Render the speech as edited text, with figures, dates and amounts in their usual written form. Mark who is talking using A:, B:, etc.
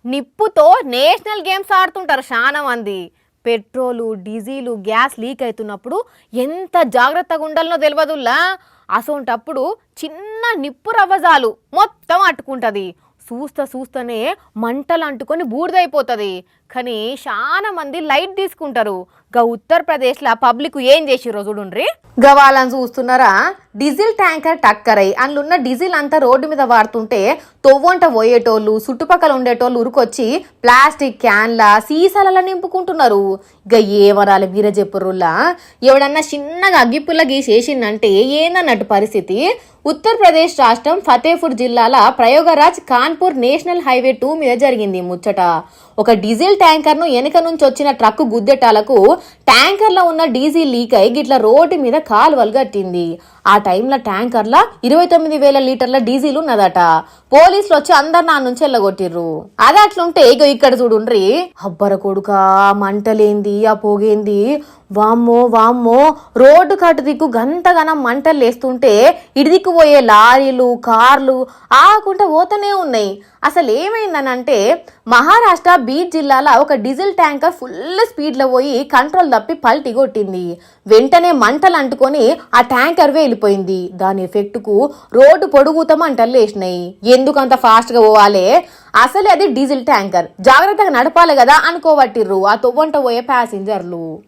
A: నిప్పుతో national games ఆడుతుంటారు చాలా మంది. పెట్రోలు, డీజిలు, గ్యాస్ లీక్ అవుతున్నప్పుడు ఎంత జాగ్రత్తగా ఉండాలనో తెలియదుల్లా. అసోంటప్పుడు చిన్న నిప్పు రవ్వజాలు మొత్తం అట్టుకుంటుంది. చూస్తూనే మంటలు అంటుకొని బూడిదైపోతుంది. కానీ చాలా మంది లైట్ తీసుకుంటారు. గా ఉత్తరప్రదేశ్లో పబ్లిక్ ఏం చేసిర్రో చూడుండ్రి. గవాలని చూస్తున్నారా? డీజిల్ ట్యాంకర్ టక్కరై అందులో డీజిల్ అంతా రోడ్డు మీద వాడుతుంటే తొవ్వంట పోయేటోళ్ళు, చుట్టుపక్కల ఉండేటోళ్ళు ఉరుకొచ్చి ప్లాస్టిక్ క్యాన్ల సీసాలలో నింపుకుంటున్నారు. ఇక ఏవరాలు మీరే చెప్పుర్రుల్లా. ఎవడన్నా చిన్నగా అగ్గిపుల్ల గీసేసిందంటే ఏందన్నట్టు పరిస్థితి. ఉత్తరప్రదేశ్ రాష్ట్రం ఫతేపూర్ జిల్లాల ప్రయోగరాజ్ కాన్పూర్ నేషనల్ హైవే 2 మీద జరిగింది ముచ్చట. ఒక డీజిల్ ట్యాంకర్ ను వెనక నుంచి వచ్చిన ట్రక్ గుద్దెటాలకు ట్యాంకర్ లో ఉన్న డీజిల్ లీక్ అయి గిట్ల రోడ్డు మీద కాలువలు కట్టింది. ఆ టైంలో ట్యాంకర్ల 29,000 లీటర్ల డీజిల్ ఉన్నదట. పోలీసులు వచ్చి అందరు నా నుంచి వెళ్ళగొట్టిర్రు. అది అట్లుంటే ఇక ఇక్కడ చూడుండ్రి. అబ్బర కొడుక మంటలేంది, ఆ పొగేంది, వామ్మో రోడ్డు కటు దిక్కు గంతగనం మంటలు లేస్తుంటే ఇటు దిక్కు పోయే లారీలు, కార్లు ఆకుండా పోతూనే ఉన్నాయి. అసలు ఏమైందనంటే మహారాష్ట్ర బీద్ జిల్లాలో ఒక డీజిల్ ట్యాంకర్ ఫుల్ స్పీడ్ లో పోయి కంట్రోల్ తప్పి పల్టీ కొట్టింది. వెంటనే మంటలు అంటుకొని ఆ ట్యాంకర్ వెళ్ళిపోయింది. దాని ఎఫెక్ట్ కు రోడ్డు పొడుగుతా మంటలు లేచినాయి. ఎందుకు అంత ఫాస్ట్ గా పోవాలి? అసలే అది డీజిల్ ట్యాంకర్, జాగ్రత్తగా నడపాలి కదా అనుకోబట్టిర్రు ఆ తొవ్వంట పోయే ప్యాసింజర్లు.